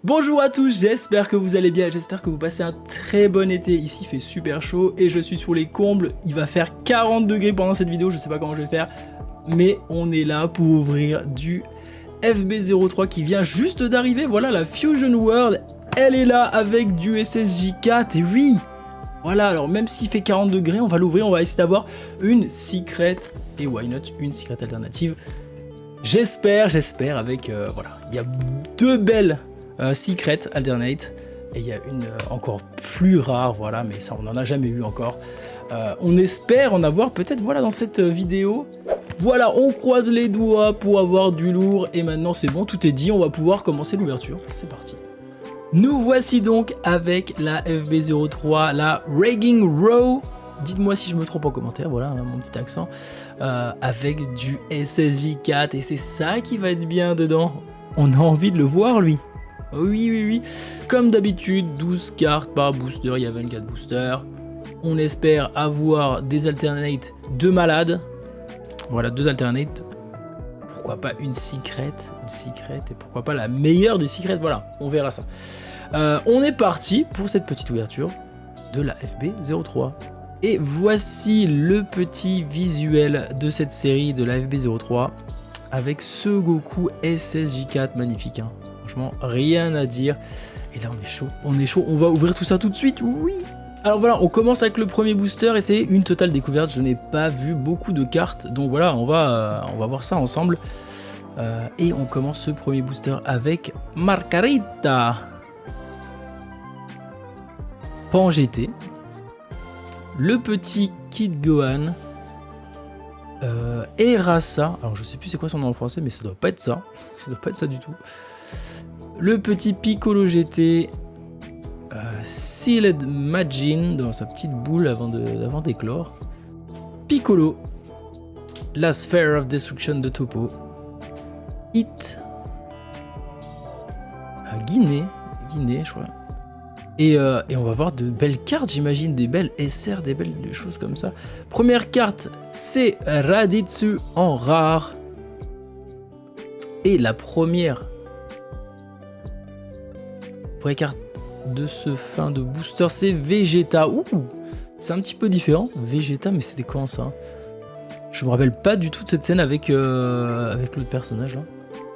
Bonjour à tous, j'espère que vous allez bien, j'espère que vous passez un très bon été. Ici il fait super chaud et je suis sur les combles, il va faire 40 degrés pendant cette vidéo, je sais pas comment je vais faire. Mais on est là pour ouvrir du FB03 qui vient juste d'arriver, voilà la Fusion World, elle est là avec du SSJ4 et oui. Voilà, alors même s'il fait 40 degrés, on va l'ouvrir, on va essayer d'avoir une secret, et why not, une secret alternative. J'espère, avec, voilà, il y a deux belles secret alternate, et il y a une encore plus rare, voilà, mais ça on n'en a jamais eu encore. On espère en avoir peut-être, voilà, dans cette vidéo. Voilà, on croise les doigts pour avoir du lourd, et maintenant c'est bon, tout est dit, on va pouvoir commencer l'ouverture, c'est parti. Nous voici donc avec la FB03, la Ragging Row. Dites-moi si je me trompe en commentaire, voilà hein, mon petit accent. Avec du SSJ4 et c'est ça qui va être bien dedans. On a envie de le voir lui. Oui. Comme d'habitude, 12 cartes par booster, il y a 24 boosters. On espère avoir des alternates de malades. Voilà, deux alternates. Pourquoi pas une secret, et pourquoi pas la meilleure des secrets, voilà, on verra ça. On est parti pour cette petite ouverture de la FB03. Et voici le petit visuel de cette série de la FB03 avec ce Goku SSJ4 magnifique. Hein. Franchement, rien à dire. Et là, on est chaud, on va ouvrir tout ça tout de suite, oui. Alors voilà, on commence avec le premier booster et c'est une totale découverte. Je n'ai pas vu beaucoup de cartes, donc voilà, on va voir ça ensemble. Et on commence ce premier booster avec Margarita. Pan GT. Le petit Kid Gohan. Erasa. Alors je sais plus c'est quoi son nom en français, mais ça doit pas être ça. Ça doit pas être ça du tout. Le petit Piccolo GT. Sealed Majin dans sa petite boule avant d'éclore. Piccolo. La Sphere of Destruction de Topo. Hit. Guinée, je crois. Et on va voir de belles cartes, j'imagine, des belles SR, des belles choses comme ça. Première carte, c'est Raditsu en rare. Et la première carte de ce fin de booster, c'est Vegeta. Ouh, c'est un petit peu différent. Vegeta, mais c'était quand ça? Je me rappelle pas du tout de cette scène avec l'autre personnage là.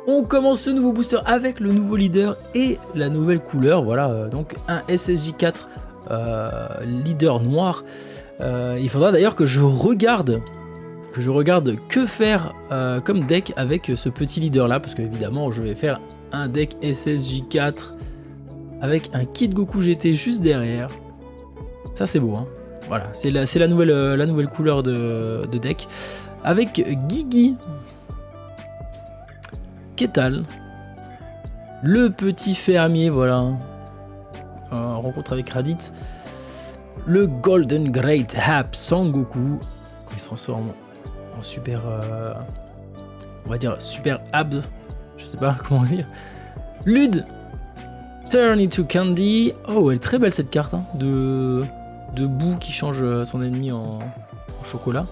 On commence ce nouveau booster avec le nouveau leader et la nouvelle couleur. Voilà, donc un SSJ4 leader noir. Il faudra d'ailleurs que je regarde que faire comme deck avec ce petit leader là, parce qu'évidemment je vais faire un deck SSJ4 avec un Kid Goku GT juste derrière. Ça c'est beau, hein. Voilà, c'est la nouvelle couleur de deck. Avec Gigi, Ketal, le petit fermier, voilà. Rencontre avec Raditz. Le Golden Great Hap Sangoku. Quand il se transforme en super. On va dire super Ab. Je sais pas comment dire. Lud. Turn into Candy. Oh, elle est très belle cette carte, hein, de boue qui change son ennemi en chocolat.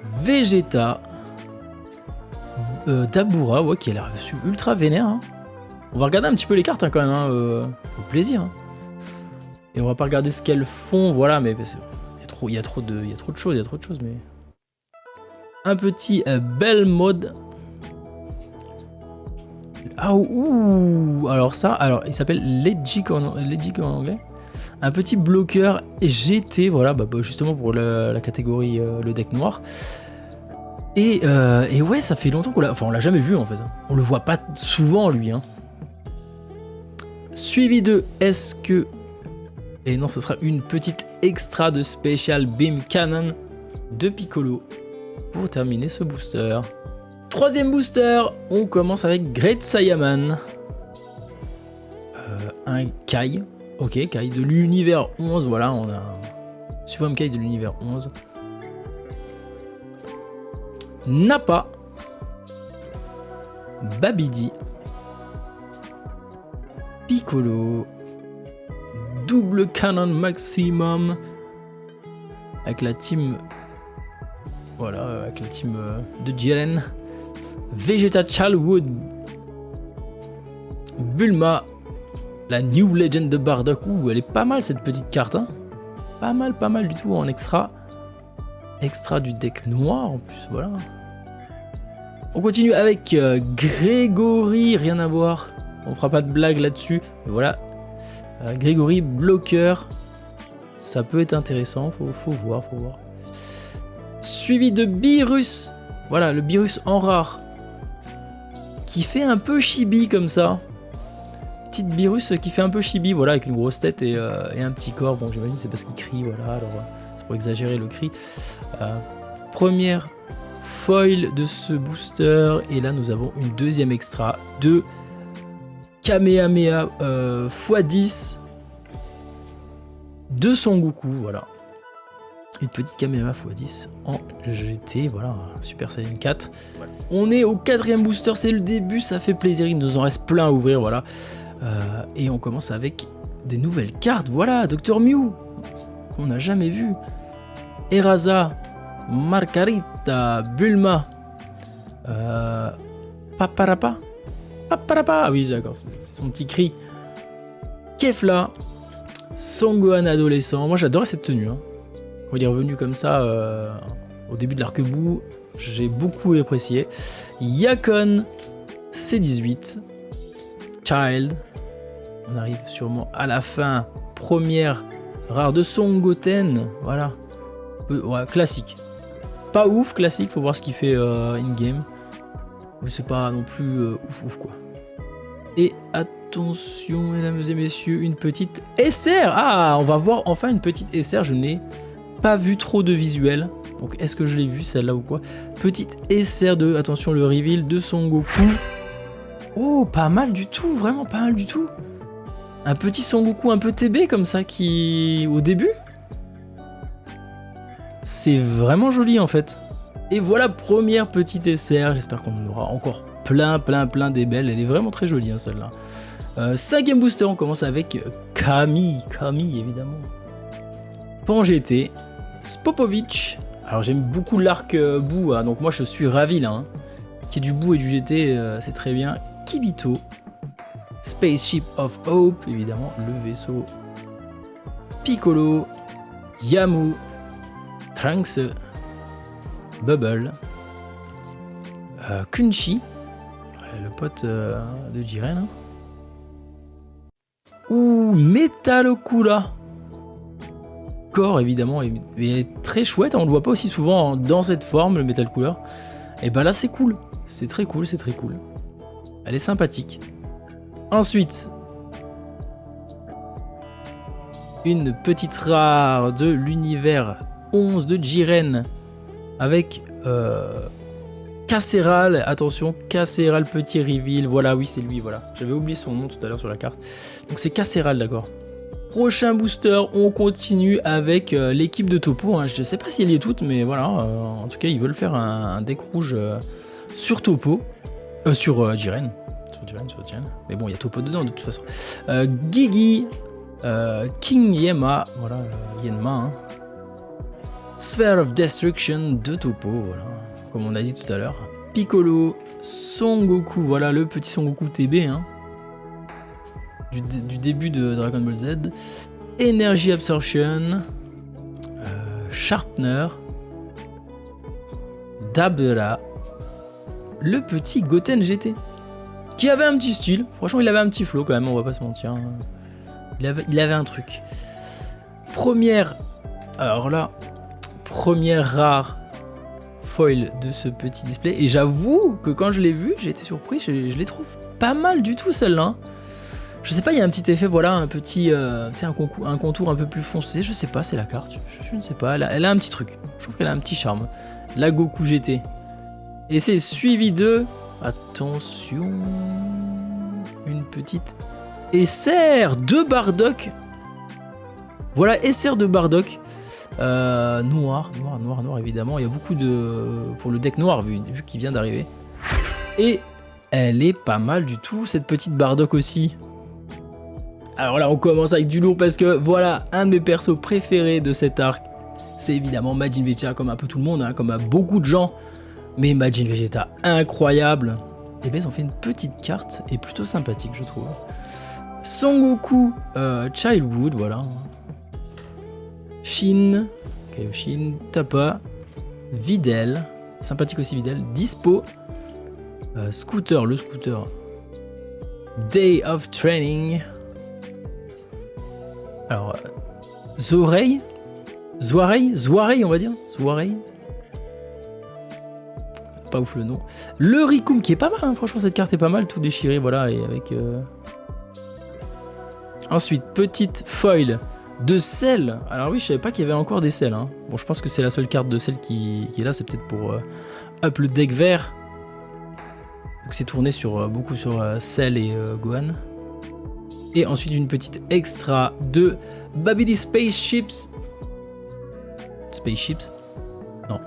Vegeta. Dabura, ouais, qui a l'air ultra vénère. Hein. On va regarder un petit peu les cartes hein, quand même, hein, au plaisir. Hein. Et on va pas regarder ce qu'elles font, voilà, mais il y a trop de choses, mais. Un petit bel mode. Ah ouh, alors il s'appelle Legic en anglais. Un petit bloqueur GT, voilà, justement pour la catégorie le deck noir. Et ouais, ça fait longtemps on l'a jamais vu en fait. On le voit pas souvent lui. Hein. Suivi de est-ce que... Et non, ce sera une petite extra de Special Beam Cannon de Piccolo pour terminer ce booster. Troisième booster, on commence avec Great Saiyaman. Un Kai. Ok, Kai de l'univers 11, voilà, on a un Supreme Kai de l'univers 11. Nappa, Babidi, Piccolo, double canon maximum avec la team, voilà, avec la team de Jiren, Vegeta Childhood, Bulma, La New Legend de Bardock. Ouh, elle est pas mal cette petite carte. Hein. Pas mal du tout en extra. Extra du deck noir en plus, voilà. On continue avec Grégory, rien à voir. On fera pas de blague là-dessus. Mais voilà. Grégory, bloqueur. Ça peut être intéressant, faut voir. Suivi de Beerus. Voilà, le Beerus en rare. Qui fait un peu chibi comme ça. Petite Beerus qui fait un peu chibi, voilà, avec une grosse tête et un petit corps. Bon, j'imagine c'est parce qu'il crie, voilà, alors c'est pour exagérer le cri. Première foil de ce booster, et là nous avons une deuxième extra de Kamehameha x10 de Son Goku, voilà. Une petite Kamehameha x10 en GT, voilà, Super Saiyan 4. Voilà. On est au 4e booster, c'est le début, ça fait plaisir, il nous en reste plein à ouvrir, voilà. Et on commence avec des nouvelles cartes, voilà, Dr Mew, qu'on n'a jamais vu. Eraza, Margarita, Bulma, Paparapa, ah oui d'accord, c'est son petit cri. Kefla, Son Gohan adolescent, moi j'adorais cette tenue, hein. Quand il est revenu comme ça au début de l'arc-bout, j'ai beaucoup apprécié. Yakon, C18, Child, on arrive sûrement à la fin, première rare de Son Goten, voilà, ouais, classique. Pas ouf, classique, faut voir ce qu'il fait in-game. Mais c'est pas non plus ouf quoi. Et attention, mesdames et messieurs, une petite SR. Ah, on va voir enfin une petite SR, je n'ai pas vu trop de visuels. Donc est-ce que je l'ai vu celle-là ou quoi? Petite SR de, attention, le reveal de Son Goku. Oh, pas mal du tout, vraiment pas mal du tout. Un petit Son Goku un peu TB comme ça qui... au début. C'est vraiment joli en fait. Et voilà, première petite SR. J'espère qu'on en aura encore plein des belles. Elle est vraiment très jolie hein, celle-là. 5e booster, on commence avec Camille évidemment. Pan GT, Spopovich. Alors j'aime beaucoup l'arc bout, hein, donc moi je suis ravi là. Hein. Qu'il y ait du bout et du GT, c'est très bien. Kibito, Spaceship of Hope, évidemment, le vaisseau. Piccolo, Yamu, Trunks, Bubble, Kunchi, voilà, le pote de Jiren. Hein. Ou Metalocula. Corps évidemment est très chouette, on le voit pas aussi souvent dans cette forme, le Metalocula. Et ben là c'est cool, c'est très cool. Elle est sympathique. Ensuite, une petite rare de l'univers 11 de Jiren avec Casseral, attention, Casseral petit reveal, voilà, oui c'est lui, voilà. J'avais oublié son nom tout à l'heure sur la carte. Donc c'est Casseral, d'accord. Prochain booster, on continue avec l'équipe de Topo, hein. Je ne sais pas si elle y est toute, mais voilà, en tout cas ils veulent faire un deck rouge sur Topo, sur Jiren. Sur Jiren, mais bon il y a Topo dedans de toute façon. Gigi, King Yema, voilà, Yenma, hein. Sphere of Destruction de Topo, voilà, comme on a dit tout à l'heure. Piccolo, Son Goku, voilà le petit Son Goku TB, hein, du début de Dragon Ball Z. Energy Absorption, Sharpener, Dabura, le petit Goten GT, qui avait un petit style, franchement il avait un petit flow quand même, on va pas se mentir, hein. Il avait un truc. Alors là, première rare foil de ce petit display, et j'avoue que quand je l'ai vu, j'ai été surpris, je les trouve pas mal du tout celle-là. Hein. Je sais pas, il y a un petit effet, voilà, un petit, un contour un peu plus foncé, je sais pas, c'est la carte, je ne sais pas, elle a un petit truc, je trouve qu'elle a un petit charme. La Goku GT. Et c'est suivi de, attention, une petite SR de Bardock. Voilà, SR de Bardock. Noir évidemment, il y a beaucoup de... pour le deck noir vu qu'il vient d'arriver. Et elle est pas mal du tout cette petite Bardock aussi. Alors là on commence avec du lourd parce que voilà, un de mes persos préférés de cet arc, c'est évidemment Majin Vegeta, comme un peu tout le monde, hein, comme à beaucoup de gens. Mais Majin Vegeta, incroyable. Et bien ils ont fait une petite carte et plutôt sympathique je trouve. Son Goku Childhood, voilà. Shin, Kaioshin, Tapa, Videl, sympathique aussi Videl, Dispo, Scooter, le Scooter, Day of Training, alors Zoreille, Zoirei on va dire, Zoirei, pas ouf le nom, le Rikum qui est pas mal, hein, franchement cette carte est pas mal, tout déchiré, voilà, et avec... Ensuite, petite foil de sel. Alors oui, je savais pas qu'il y avait encore des sels. Hein. Bon, je pense que c'est la seule carte de sel qui est là. C'est peut-être pour up le deck vert. Donc c'est tourné sur beaucoup sur Cell et Gohan. Et ensuite une petite extra de Babidi Spaceships. Spaceships? Non,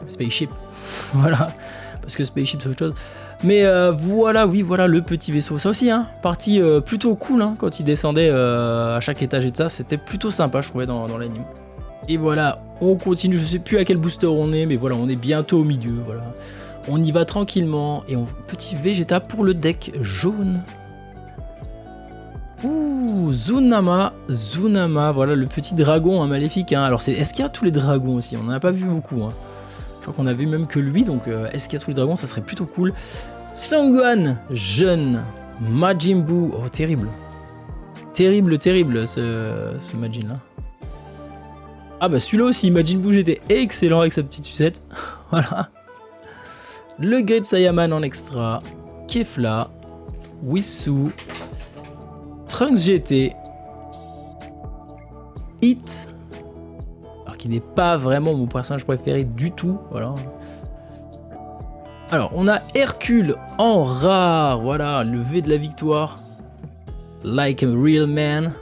Spaceship. Voilà, parce que Spaceship c'est autre chose. Mais voilà, oui, voilà le petit vaisseau. Ça aussi, hein, partie plutôt cool, hein, quand il descendait à chaque étage et de ça. C'était plutôt sympa, je trouvais, dans l'anime. Et voilà, on continue. Je sais plus à quel booster on est, mais voilà, on est bientôt au milieu. Voilà, on y va tranquillement. Et petit Vegeta pour le deck jaune. Ouh, Zunama, voilà le petit dragon, hein, maléfique. Hein. Alors, est-ce qu'il y a tous les dragons aussi? On n'en a pas vu beaucoup, hein. Je crois qu'on a vu même que lui, donc est-ce qu'il y a tous les dragons? Ça serait plutôt cool. Sangohan, jeune. Majin Buu, oh terrible. Terrible ce Majin là. Ah bah celui-là aussi, Majin Buu j'étais excellent avec sa petite sucette. Voilà. Le Great Saiyaman en extra. Kefla. Whisu. Trunks GT. Hit. Qui n'est pas vraiment mon personnage préféré du tout, voilà. Alors, on a Hercule en rare, voilà, le V de la victoire. Like a real man.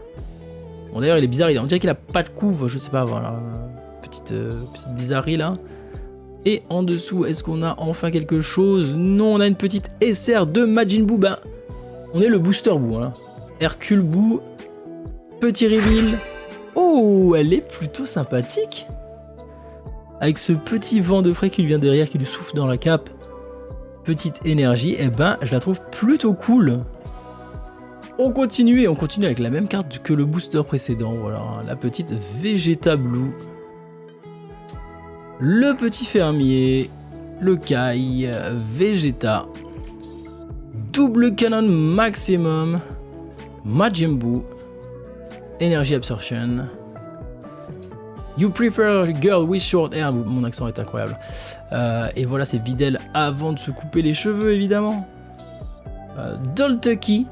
Bon, d'ailleurs, il est bizarre, on dirait qu'il a pas de couve, je sais pas, voilà. Petite bizarrerie, là. Et en dessous, est-ce qu'on a enfin quelque chose? Non, on a une petite SR de Majin Buu, ben, on est le Booster Buu, hein. Hercule Buu, petit reveal. Oh, elle est plutôt sympathique. Avec ce petit vent de frais qui lui vient derrière, qui lui souffle dans la cape. Petite énergie, et ben je la trouve plutôt cool. On continue avec la même carte que le booster précédent. Voilà, la petite Vegeta Blue. Le petit fermier. Le Kai. Vegeta. Double canon maximum. Majin Buu. Energy Absorption. You prefer a girl with short hair. Mon accent est incroyable. Et voilà, c'est Videl avant de se couper les cheveux, évidemment. Doltucky.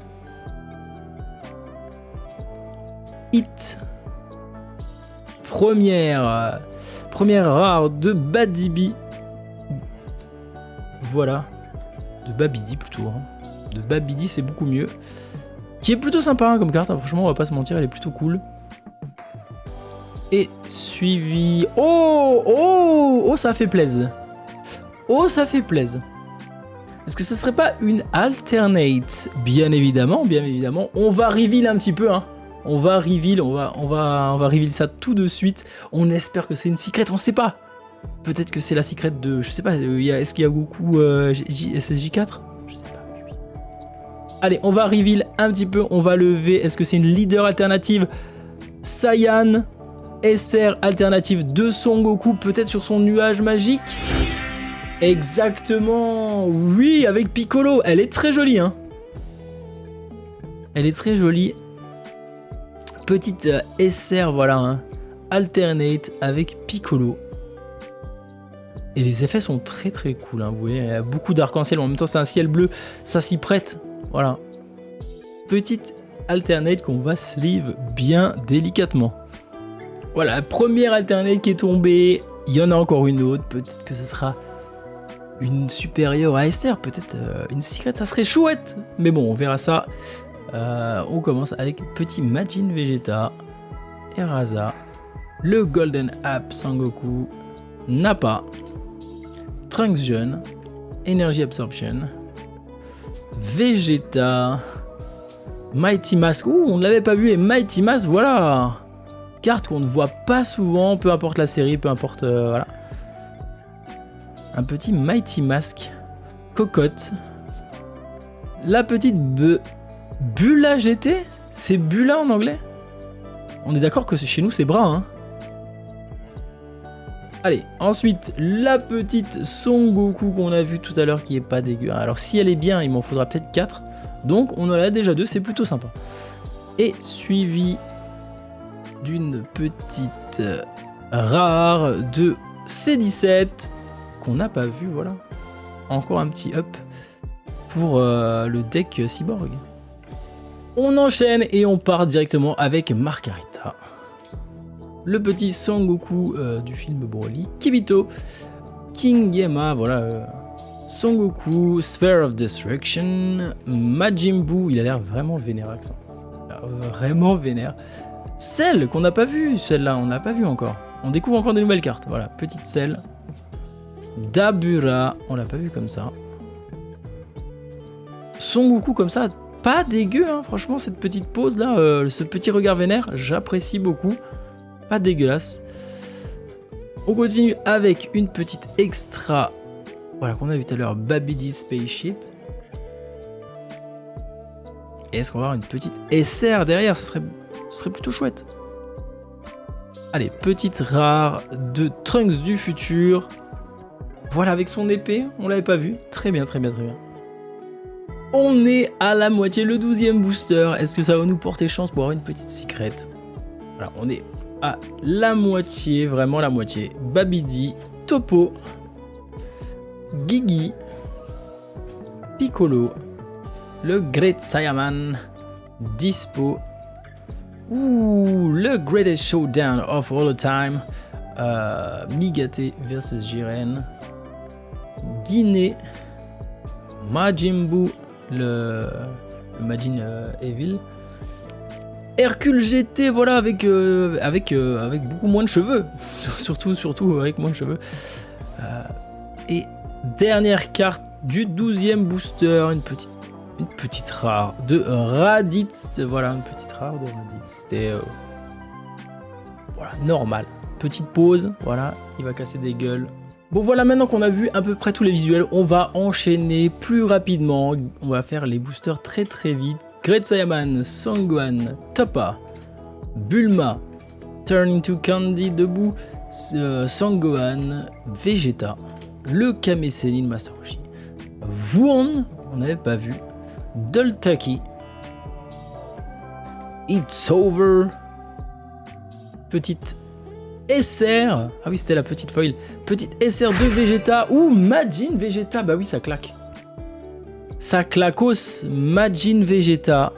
Hit. Première rare de Badibi. Voilà. De Babidi plutôt. Hein. De Babidi, c'est beaucoup mieux. Qui est plutôt sympa, hein, comme carte, hein. Franchement on va pas se mentir, elle est plutôt cool. Et suivi... Oh, ça fait plaisir. Oh, ça fait plaisir. Est-ce que ça serait pas une alternate? Bien évidemment, on va reveal un petit peu, hein. On va reveal ça tout de suite. On espère que c'est une secret, on sait pas. Peut-être que c'est la secret de... Je sais pas, est-ce qu'il y a Goku SSJ4? Je sais pas. Allez, on va reveal un petit peu, on va lever. Est-ce que c'est une leader alternative? Saiyan, SR alternative de Son Goku, peut-être sur son nuage magique? Exactement, oui, avec Piccolo. Elle est très jolie, hein. Elle est très jolie. Petite SR, voilà, hein. Alternate avec Piccolo. Et les effets sont très très cool, hein. Vous voyez, il y a beaucoup d'arc-en-ciel, en même temps c'est un ciel bleu, ça s'y prête. Voilà. Petite alternate qu'on va sleeve bien délicatement. Voilà, première alternate qui est tombée. Il y en a encore une autre. Peut-être que ça sera une supérieure à SR. Peut-être une secret, ça serait chouette. Mais bon, on verra ça. On commence avec petit Majin Vegeta, Eraza, le Golden App Sangoku, Nappa, Trunks Jeune, Energy Absorption, Vegeta, Mighty Mask. Ouh, on ne l'avait pas vu. Et Mighty Mask, voilà. Carte qu'on ne voit pas souvent, peu importe la série, peu importe... voilà. Un petit Mighty Mask. Cocotte. La petite Bula GT. C'est Bula en anglais? On est d'accord que chez nous c'est bras, hein. Allez, ensuite, la petite Son Goku qu'on a vue tout à l'heure qui est pas dégueu. Alors si elle est bien, il m'en faudra peut-être 4. Donc on en a déjà 2, c'est plutôt sympa. Et suivi d'une petite rare de C17 qu'on n'a pas vu, voilà. Encore un petit up pour le deck Cyborg. On enchaîne et on part directement avec Margarita. Le petit Son Goku du film Broly. Kibito, King Yama, voilà. Son Goku, Sphere of Destruction, Majin Buu, il a l'air vraiment vénère, accent. Vraiment vénère. Celle qu'on n'a pas vue, celle-là, on n'a pas vu encore. On découvre encore des nouvelles cartes, voilà. Petite Cell. Dabura, on l'a pas vu comme ça. Son Goku comme ça, pas dégueu, hein, franchement, cette petite pose là, ce petit regard vénère, j'apprécie beaucoup. Pas dégueulasse. On continue avec une petite extra, voilà, qu'on a vu tout à l'heure, Babidi Spaceship. Et est-ce qu'on va avoir une petite SR derrière? Ce serait plutôt chouette. Allez, petite rare de Trunks du futur. Voilà, avec son épée, on l'avait pas vu. Très bien, très bien, très bien. On est à la moitié, le 12e booster. Est-ce que ça va nous porter chance pour avoir une petite secret? Voilà, on est à la moitié, vraiment la moitié. Babidi, Topo, Gigi, Piccolo, le Great Saiyaman, Dispo, le Greatest Showdown of All the Time, Migate versus Jiren, Guinée, Majin Buu, le Majin Evil, Hercule GT, voilà, avec beaucoup moins de cheveux, surtout avec moins de cheveux. Et dernière carte du 12e booster, une petite rare de Raditz, voilà, une petite rare de Raditz. C'était voilà, normal. Petite pause, voilà, il va casser des gueules. Bon voilà, maintenant qu'on a vu à peu près tous les visuels, on va enchaîner plus rapidement. On va faire les boosters très très vite. Great Saiyaman, Sangwan, Toppa, Bulma, Turn into Candy debout, Sangohan, Vegeta, le Kame Sennin Master Roshi, Vuon, on n'avait pas vu, Dultaki, It's Over, petite SR, ah oui c'était la petite foil, petite SR de Vegeta ou Majin Vegeta, bah oui ça claque. Ça clacos, Majin Vegeta.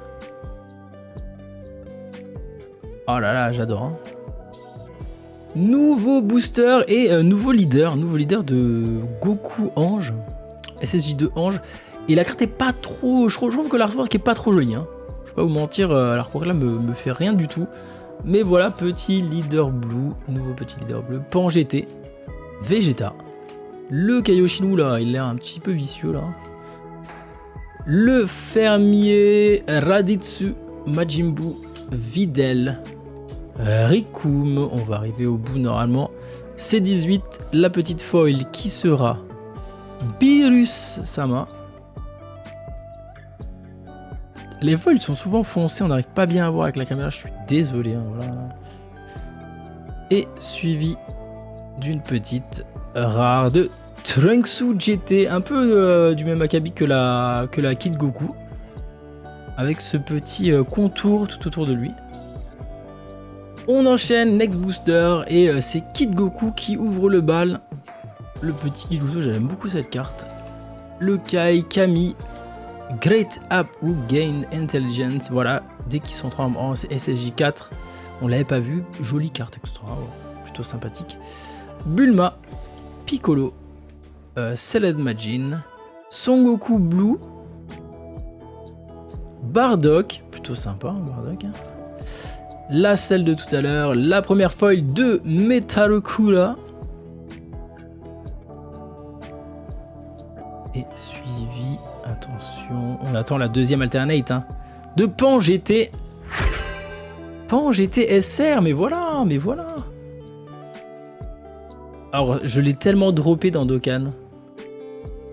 Oh là là, j'adore. Hein. Nouveau booster et nouveau leader de Goku Ange, SSJ2 Ange. Et la carte est pas trop, je trouve que l'artwork est pas trop joli. Hein. Je vais pas vous mentir, l'artwork là me fait rien du tout. Mais voilà, petit leader blue, nouveau petit leader bleu, Pan GT, Vegeta. Le Kaioshin là, il a l'air un petit peu vicieux là. Le fermier Raditsu, Majin Buu, Videl, Rikum, on va arriver au bout normalement. C18, la petite foil qui sera Beerus Sama. Les foils sont souvent foncés, on n'arrive pas bien à voir avec la caméra, je suis désolé. Hein, voilà. Et suivi d'une petite rare de Trunksu GT, un peu du même acabit que la Kid Goku, avec ce petit contour tout autour de lui. On enchaîne, next booster, et c'est Kid Goku qui ouvre le bal. Le petit Kid Goku, j'aime beaucoup cette carte. Le Kai, Kami, Great Up ou Gain Intelligence, voilà, dès qu'ils sont en SSJ4, on l'avait pas vu, jolie carte extra, plutôt sympathique. Bulma, Piccolo, Celled Majin, Son Goku Blue, Bardock, plutôt sympa, hein, Bardock. Hein. La celle de tout à l'heure, la première foil de Metalocula. Et suivi, attention, on attend la deuxième alternate, hein, de Pan GT. Pan GT SR, mais voilà. Alors, je l'ai tellement droppé dans Dokkan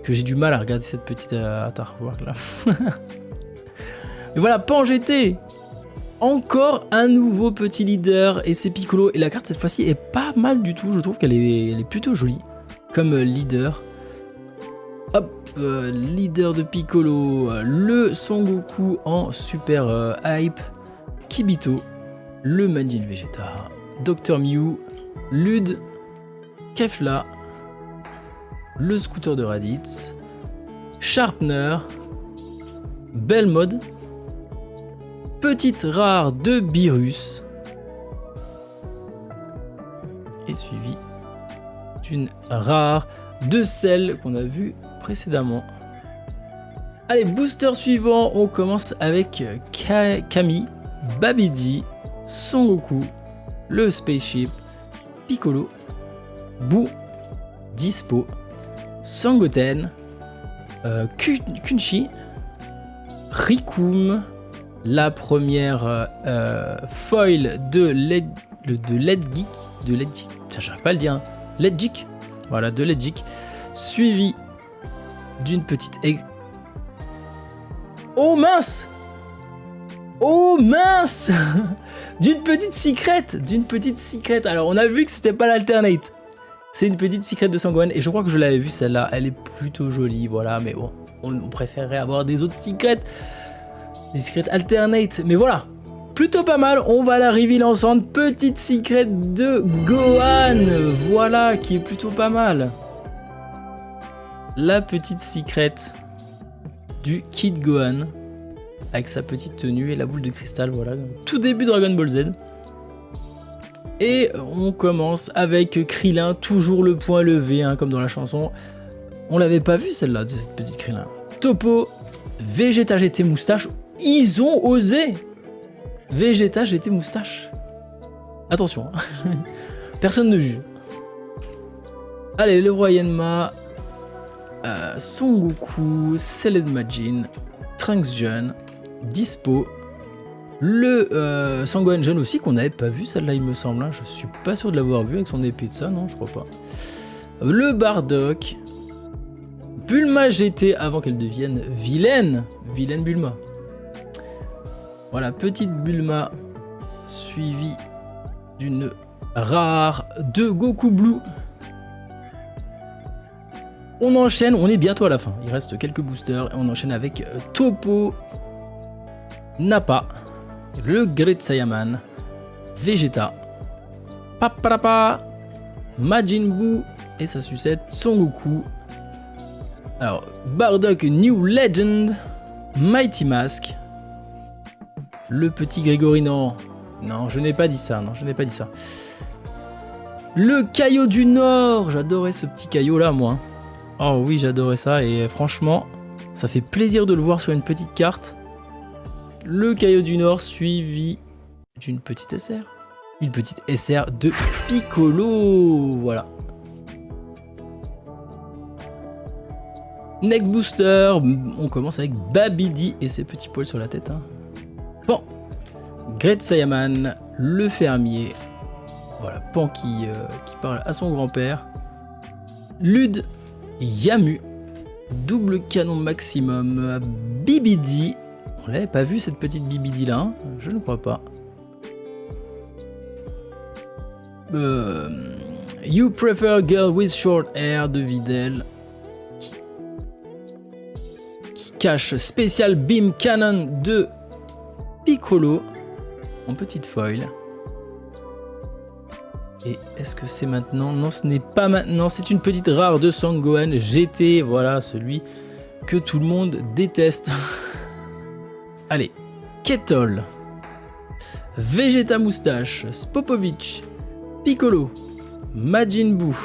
que j'ai du mal à regarder cette petite artwork là. Mais voilà, Pan GT. Encore un nouveau petit leader et c'est Piccolo. Et la carte cette fois-ci est pas mal du tout. Je trouve qu'elle est plutôt jolie comme leader. Hop, leader de Piccolo. Le Son Goku en super hype. Kibito. Le Majin Vegeta. Dr Mew. Lud. Kefla. Le scooter de Raditz. Sharpner. Belmod. Petite rare de Beerus. Et suivi d'une rare de celle qu'on a vue précédemment. Allez, booster suivant, on commence avec Kami, Babidi, Son Goku, le Spaceship, Piccolo, Boo, Dispo, Sangoten, Kunchi, Rikum, la première foil de Ledgeek, j'arrive pas à le dire, hein. Ledgeek, voilà, de Ledgeek, suivi d'une petite oh mince d'une petite secret, alors on a vu que c'était pas l'alternate, c'est une petite secret de Sangohan et je crois que je l'avais vue celle-là, elle est plutôt jolie, voilà, mais bon, on préférerait avoir des autres secrets. Des secrets alternate, mais voilà, plutôt pas mal. On va la reveal ensemble. Petite secret de Gohan, voilà, qui est plutôt pas mal. La petite secret du Kid Gohan avec sa petite tenue et la boule de cristal, voilà, tout début Dragon Ball Z. Et on commence avec Krillin, toujours le point levé, hein, comme dans la chanson. On l'avait pas vu celle-là, de cette petite Krillin. Topo, Vegeta GT moustache. Ils ont osé Vegeta GT moustache. Attention, hein. Personne ne juge. Allez, le roi Yenma, Son Goku, Celled Majin, Trunks Jeune, Dispo, le Sangohan Jeune aussi, qu'on n'avait pas vu celle-là il me semble, hein. Je suis pas sûr de l'avoir vu avec son épée de ça, non je crois pas. Le Bardock, Bulma GT avant qu'elle devienne vilaine Bulma. Voilà, petite Bulma suivie d'une rare de Goku Blue. On enchaîne, on est bientôt à la fin, il reste quelques boosters et on enchaîne avec Topo, Nappa, le Great Saiyaman, Vegeta, Paparapa, Majin Buu et sa sucette Son Goku. Alors, Bardock New Legend, Mighty Mask, le petit Grégory, non, je n'ai pas dit ça, Le Caillot du Nord, j'adorais ce petit caillot là, moi. Oh oui, j'adorais ça et franchement, ça fait plaisir de le voir sur une petite carte. Le Caillot du Nord suivi d'une petite SR. Une petite SR de Piccolo, voilà. Next booster, on commence avec Babidi et ses petits poils sur la tête, hein. Pan, Great Saiyaman, le fermier, voilà, Pan qui parle à son grand-père, Lud, Yamu, double canon maximum, Bibidi, on l'avait pas vu cette petite Bibidi là, hein, je ne crois pas. You Prefer Girl with Short Hair de Videl, qui cache Spécial Beam Cannon de Piccolo en petite foil. Et est-ce que c'est maintenant? Non, ce n'est pas maintenant, c'est une petite rare de Sangohan GT, voilà, celui que tout le monde déteste. Allez, Kettle, Vegeta Moustache, Spopovich, Piccolo, Majin Buu,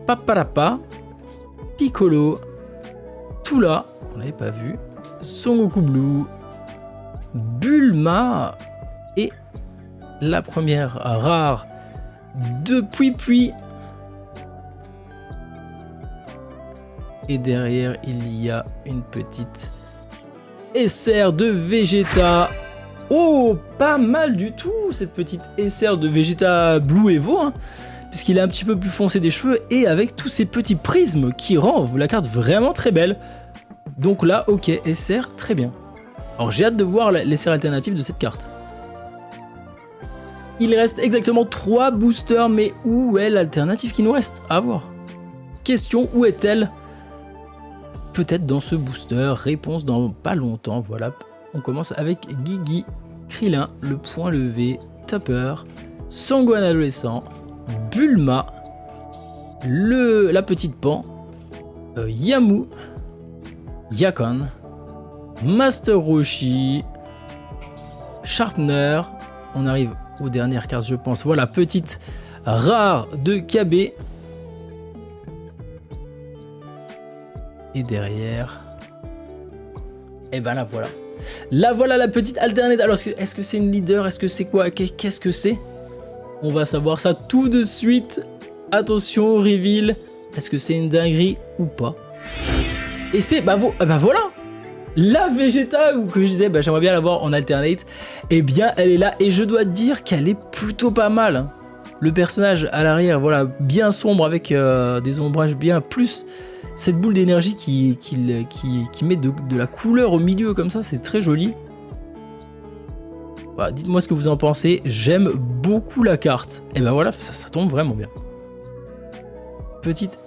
Paparapa, Piccolo, Tula, on l'avait pas vu, Son Goku Blue, Bulma et la première rare de Puis. Et derrière, il y a une petite SR de Vegeta. Oh, pas mal du tout cette petite SR de Vegeta Blue Evo, hein, puisqu'il est un petit peu plus foncé des cheveux et avec tous ces petits prismes qui rendent la carte vraiment très belle. Donc là, ok, SR, très bien. Alors j'ai hâte de voir les SR alternatives de cette carte. Il reste exactement 3 boosters, mais où est l'alternative qui nous reste? À voir. Question, où est-elle? Peut-être dans ce booster, réponse dans pas longtemps, voilà. On commence avec Guigui, Krillin, le point levé, Topper, Sangohan adolescent, Bulma, la petite Pan, Yamu, Yakon, Master Roshi, Sharpner, on arrive aux dernières cartes je pense, voilà, petite rare de KB, et derrière, et ben la voilà. La voilà la petite alternate. Alors est-ce que c'est une leader? Est-ce que c'est quoi? Qu'est-ce que c'est? On va savoir ça tout de suite. Attention, reveal. Est-ce que c'est une dinguerie ou pas? Et c'est, bah voilà, la Vegeta, ou que je disais, bah, j'aimerais bien l'avoir en alternate. Eh bien, elle est là, et je dois dire qu'elle est plutôt pas mal. Hein. Le personnage à l'arrière, voilà, bien sombre, avec des ombrages bien, plus cette boule d'énergie qui met de la couleur au milieu, comme ça, c'est très joli. Voilà, dites-moi ce que vous en pensez, j'aime beaucoup la carte. Et ben voilà, ça tombe vraiment bien. Petite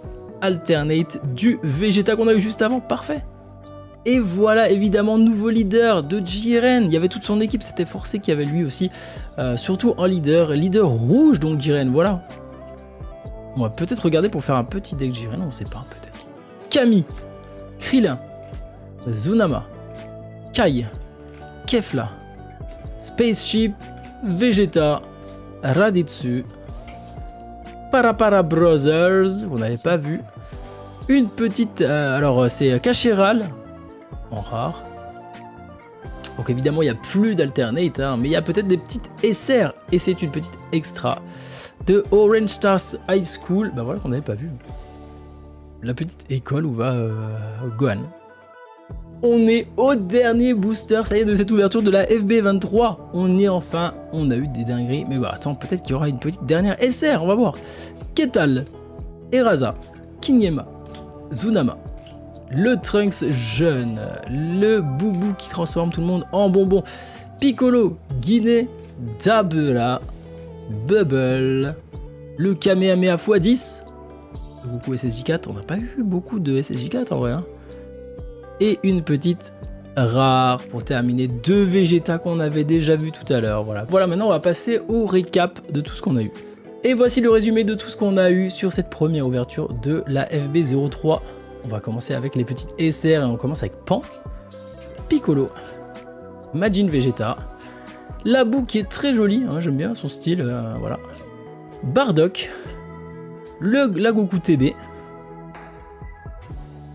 alternate du Vegeta qu'on a eu juste avant, parfait. Et voilà, évidemment, nouveau leader de Jiren. Il y avait toute son équipe, c'était forcé qu'il y avait lui aussi, surtout en leader rouge, donc Jiren, voilà. On va peut-être regarder pour faire un petit deck Jiren, on sait pas, peut-être. Kami, Krillin, Tsunama, Kai, Kefla, Spaceship, Vegeta, Raditsu, Parapara Brothers, on n'avait pas vu. Une petite, alors c'est Kashiral, en rare. Donc évidemment il n'y a plus d'alternate, hein, mais il y a peut-être des petites SR, et c'est une petite extra de Orange Stars High School, bah voilà qu'on n'avait pas vu. La petite école où va Gohan. On est au dernier booster, ça y est, de cette ouverture de la FB23. On est enfin, on a eu des dingueries, mais bah attends, peut-être qu'il y aura une petite dernière SR, on va voir. Ketal, Eraza, Kinyema, Tsunama, le Trunks jeune, le Boubou qui transforme tout le monde en bonbon, Piccolo, Guinée, Dabura, Bubble, le Kamehameha x10, le Goku SSJ4, on n'a pas eu beaucoup de SSJ4 en vrai, hein. Et une petite rare pour terminer, 2 Vegeta qu'on avait déjà vu tout à l'heure. Voilà. Voilà, maintenant on va passer au récap de tout ce qu'on a eu. Et voici le résumé de tout ce qu'on a eu sur cette première ouverture de la FB03. On va commencer avec les petites SR et on commence avec Pan, Piccolo, Majin Vegeta, la boue qui est très jolie, hein, j'aime bien son style, voilà. Bardock, la Goku TB,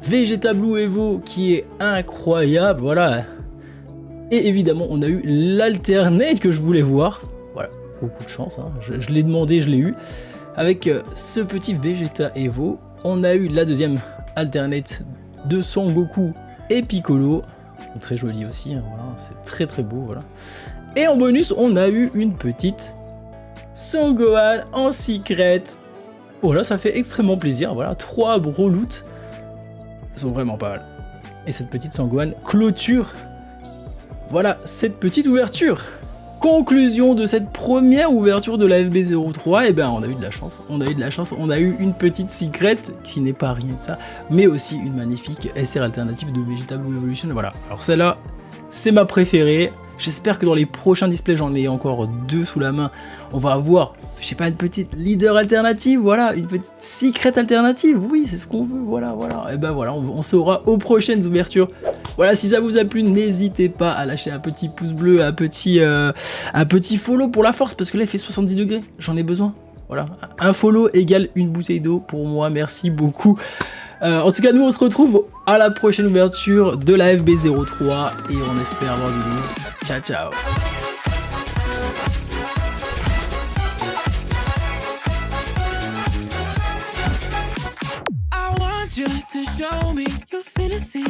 Vegeta Blue Evo qui est incroyable, voilà. Et évidemment, on a eu l'alternate que je voulais voir. Voilà, beaucoup de chance, hein. Je l'ai demandé, je l'ai eu. Avec ce petit Vegeta Evo, on a eu la deuxième alternate de Son Goku et Piccolo. Très joli aussi, hein, voilà, c'est très très beau, voilà. Et en bonus, on a eu une petite Son Gohan en secret. Voilà, ça fait extrêmement plaisir, voilà, 3 gros loots. Ils sont vraiment pas mal. Et cette petite Sangohan clôture, voilà, cette petite ouverture. Conclusion de cette première ouverture de la FB03, et ben on a eu de la chance, on a eu une petite secret qui n'est pas rien de ça, mais aussi une magnifique SR alternative de Vegeta Blue Evolution, voilà. Alors celle-là, c'est ma préférée. J'espère que dans les prochains displays, j'en ai encore 2 sous la main. On va avoir, je sais pas, une petite leader alternative, voilà, une petite secret alternative. Oui, c'est ce qu'on veut, voilà. Et ben voilà, on saura aux prochaines ouvertures. Voilà, si ça vous a plu, n'hésitez pas à lâcher un petit pouce bleu, un petit follow pour la force, parce que là, il fait 70 degrés, j'en ai besoin. Voilà, un follow égale une bouteille d'eau pour moi, merci beaucoup. En tout cas, nous, on se retrouve à la prochaine ouverture de la FB03 et on espère avoir du nouveau. Ciao, ciao. I want you to show me your fantasy.